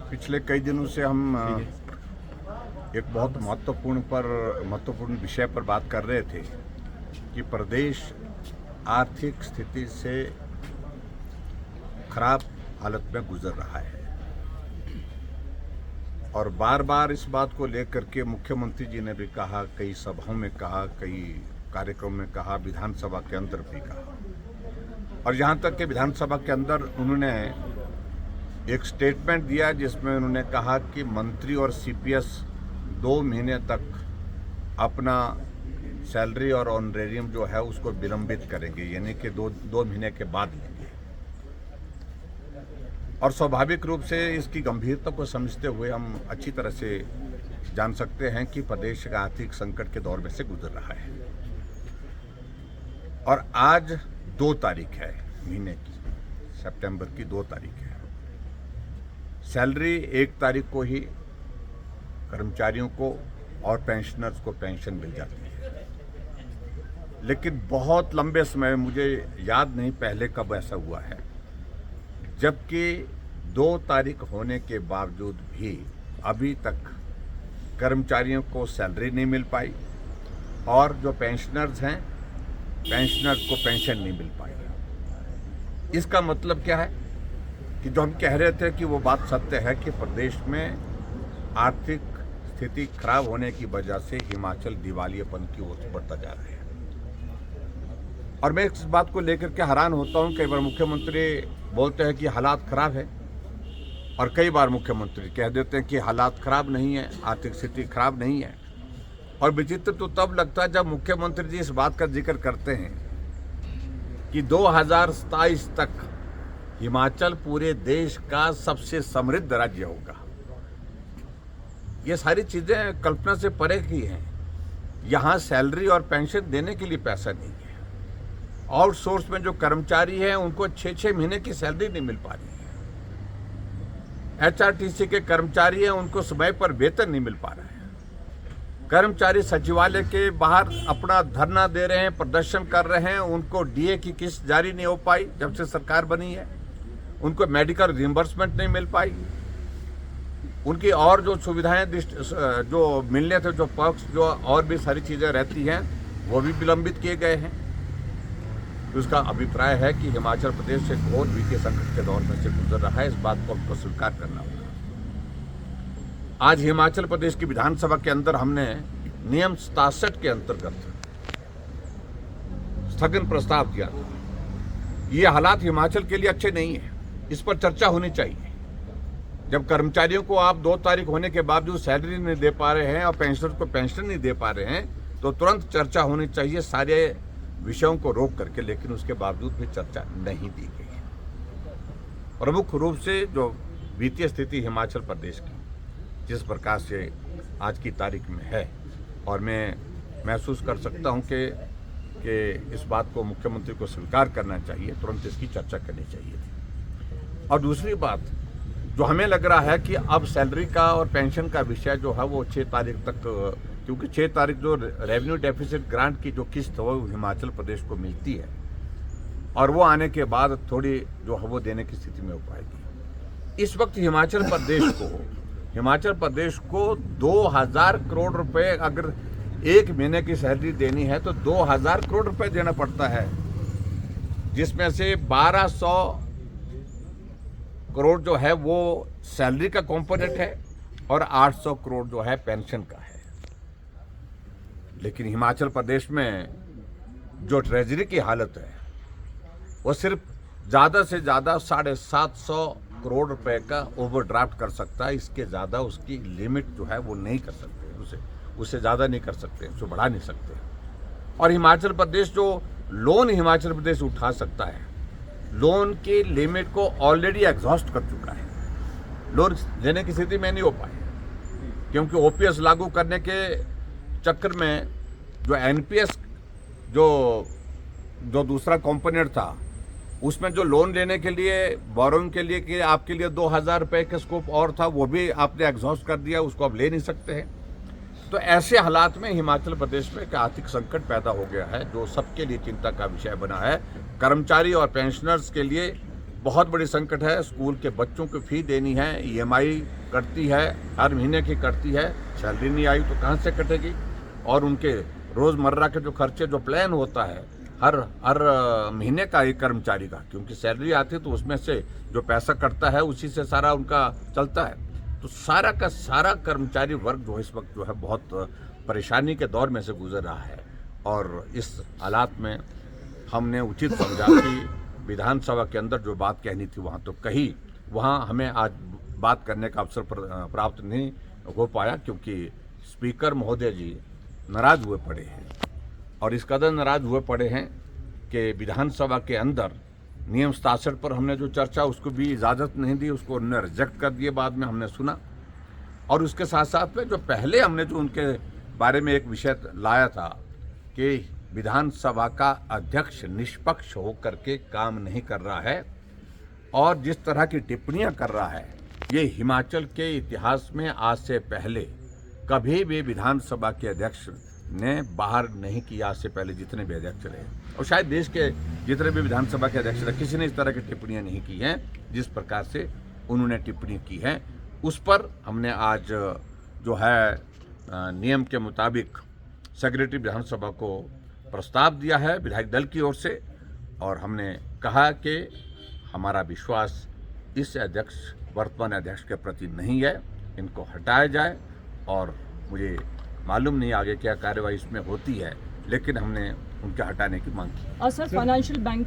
पिछले कई दिनों से हम एक बहुत महत्वपूर्ण विषय पर बात कर रहे थे कि प्रदेश आर्थिक स्थिति से खराब हालत में गुजर रहा है और बार बार इस बात को लेकर के मुख्यमंत्री जी ने भी कहा, कई सभाओं में कहा, कई कार्यक्रम में कहा, विधानसभा के अंदर भी कहा। और यहाँ तक कि विधानसभा के अंदर उन्होंने एक स्टेटमेंट दिया जिसमें उन्होंने कहा कि मंत्री और सीपीएस 2 महीने तक अपना सैलरी और ऑनरेरियम जो है उसको विलंबित करेंगे, यानी कि दो महीने के बाद लेंगे। और स्वाभाविक रूप से इसकी गंभीरता को समझते हुए हम अच्छी तरह से जान सकते हैं कि प्रदेश का आर्थिक संकट के दौर में से गुजर रहा है। और आज 2 तारीख है महीने की, सितंबर की 2 तारीख है। सैलरी 1 तारीख को ही कर्मचारियों को और पेंशनर्स को पेंशन मिल जाती है, लेकिन बहुत लंबे समय, मुझे याद नहीं पहले कब ऐसा हुआ है, जबकि 2 तारीख होने के बावजूद भी अभी तक कर्मचारियों को सैलरी नहीं मिल पाई और जो पेंशनर्स हैं, पेंशनर्स को पेंशन नहीं मिल पाई। इसका मतलब क्या है कि जो हम कह रहे थे कि वो बात सत्य है कि प्रदेश में आर्थिक स्थिति खराब होने की वजह से हिमाचल दिवालियापन की ओर बढ़ता जा रहा है। और मैं इस बात को लेकर के हैरान होता हूं, कई बार मुख्यमंत्री बोलते हैं कि हालात खराब है और कई बार मुख्यमंत्री कह देते हैं कि हालात खराब नहीं है, आर्थिक स्थिति खराब नहीं है। और विचित्र तो तब लगता है जब मुख्यमंत्री जी इस बात का जिक्र करते हैं कि 2027 तक हिमाचल पूरे देश का सबसे समृद्ध राज्य होगा। ये सारी चीजें कल्पना से परे की हैं। यहाँ सैलरी और पेंशन देने के लिए पैसा नहीं है। आउटसोर्स में जो कर्मचारी हैं उनको 6-6 महीने की सैलरी नहीं मिल पा रही है। एचआरटीसी के कर्मचारी हैं, उनको समय पर वेतन नहीं मिल पा रहा है। कर्मचारी सचिवालय के बाहर अपना धरना दे रहे हैं, प्रदर्शन कर रहे हैं, उनको डीए की किस्त जारी नहीं हो पाई जब से सरकार बनी है। उनको मेडिकल रिइंबर्समेंट नहीं मिल पाई। उनकी और जो सुविधाएं जो मिलने थे, जो पर्क्स, जो और भी सारी चीज़ें रहती हैं, वो भी विलंबित किए गए हैं। तो उसका अभिप्राय है कि हिमाचल प्रदेश एक घोर वित्तीय संकट के दौर में से गुजर रहा है। इस बात को हमको स्वीकार करना होगा। आज हिमाचल प्रदेश की विधानसभा के अंदर हमने नियम 67 के अंतर्गत स्थगन प्रस्ताव दिया था। ये हालात हिमाचल के लिए अच्छे नहीं है, इस पर चर्चा होनी चाहिए। जब कर्मचारियों को आप 2 तारीख होने के बावजूद सैलरी नहीं दे पा रहे हैं और पेंशनर को पेंशन नहीं दे पा रहे हैं, तो तुरंत चर्चा होनी चाहिए सारे विषयों को रोक करके। लेकिन उसके बावजूद भी चर्चा नहीं दी गई है। प्रमुख रूप से जो वित्तीय स्थिति हिमाचल प्रदेश की जिस प्रकार से आज की तारीख में है, और मैं महसूस कर सकता हूं कि इस बात को मुख्यमंत्री को स्वीकार करना चाहिए, तुरंत इसकी चर्चा करनी चाहिए। और दूसरी बात जो हमें लग रहा है कि अब सैलरी का और पेंशन का विषय जो है वो 6 तारीख तक, क्योंकि 6 तारीख जो रेवेन्यू डेफिसिट ग्रांट की जो किस्त वो हिमाचल प्रदेश को मिलती है और वो आने के बाद थोड़ी जो है वो देने की स्थिति में हो पाएगी। इस वक्त हिमाचल प्रदेश को 2000 करोड़ रुपए, अगर 1 महीने की सैलरी देनी है तो 2000 करोड़ रुपए देना पड़ता है, जिसमें से 1200 करोड़ जो है वो सैलरी का कंपोनेंट है और 800 करोड़ जो है पेंशन का है। लेकिन हिमाचल प्रदेश में जो ट्रेजरी की हालत है वो सिर्फ ज़्यादा से ज़्यादा 750 करोड़ रुपए का ओवरड्राफ्ट कर सकता है। इसके ज़्यादा उसकी लिमिट जो है वो नहीं कर सकते, उससे ज़्यादा नहीं कर सकते, उसको बढ़ा नहीं सकते। और हिमाचल प्रदेश जो लोन हिमाचल प्रदेश उठा सकता है, लोन की लिमिट को ऑलरेडी एग्जॉस्ट कर चुका है। लोन देने की स्थिति में नहीं हो पाए, क्योंकि ओपीएस लागू करने के चक्कर में जो एनपीएस जो दूसरा कंपोनेंट था, उसमें जो लोन लेने के लिए, बोरोइंग के लिए कि आपके लिए 2000 रुपये का स्कोप और था, वो भी आपने एग्जॉस्ट कर दिया, उसको आप ले नहीं सकते हैं। तो ऐसे हालात में हिमाचल प्रदेश में एक आर्थिक संकट पैदा हो गया है, जो सबके लिए चिंता का विषय बना है। कर्मचारी और पेंशनर्स के लिए बहुत बड़ी संकट है। स्कूल के बच्चों की फी देनी है, EMI कटती है, हर महीने की कटती है, सैलरी नहीं आई तो कहाँ से कटेगी। और उनके रोज़मर्रा के जो खर्चे, जो प्लान होता है हर महीने का एक कर्मचारी का, क्योंकि सैलरी आती है तो उसमें से जो पैसा कटता है उसी से सारा उनका चलता है। तो सारा का सारा कर्मचारी वर्ग जो इस वक्त जो है बहुत परेशानी के दौर में से गुजर रहा है। और इस हालात में हमने उचित समझा कि विधानसभा के अंदर जो बात कहनी थी वहाँ तो कही, वहाँ हमें आज बात करने का अवसर प्राप्त नहीं हो पाया, क्योंकि स्पीकर महोदय जी नाराज हुए पड़े हैं। और इस कदर नाराज हुए पड़े हैं कि विधानसभा के अंदर नियम 67 पर हमने जो चर्चा उसको भी इजाज़त नहीं दी, उसको उन्होंने रिजेक्ट कर दिए। बाद में हमने सुना, और उसके साथ साथ में जो पहले हमने जो उनके बारे में एक विषय लाया था कि विधानसभा का अध्यक्ष निष्पक्ष होकर के काम नहीं कर रहा है और जिस तरह की टिप्पणियां कर रहा है, ये हिमाचल के इतिहास में आज से पहले कभी भी विधानसभा के अध्यक्ष ने बाहर नहीं किया। आज से पहले जितने भी अध्यक्ष रहे और शायद देश के जितने भी विधानसभा के अध्यक्ष रहे, किसी ने इस तरह की टिप्पणियां नहीं की हैं जिस प्रकार से उन्होंने टिप्पणी की है। उस पर हमने आज जो है नियम के मुताबिक सेक्रेटरी विधानसभा को प्रस्ताव दिया है विधायक दल की ओर से, और हमने कहा कि हमारा विश्वास इस अध्यक्ष, वर्तमान अध्यक्ष के प्रति नहीं है, इनको हटाया जाए। और मुझे मालूम नहीं आगे क्या कार्रवाई इसमें होती है, लेकिन हमने उनके हटाने की मांग की। और सर, फाइनेंशियल बैंक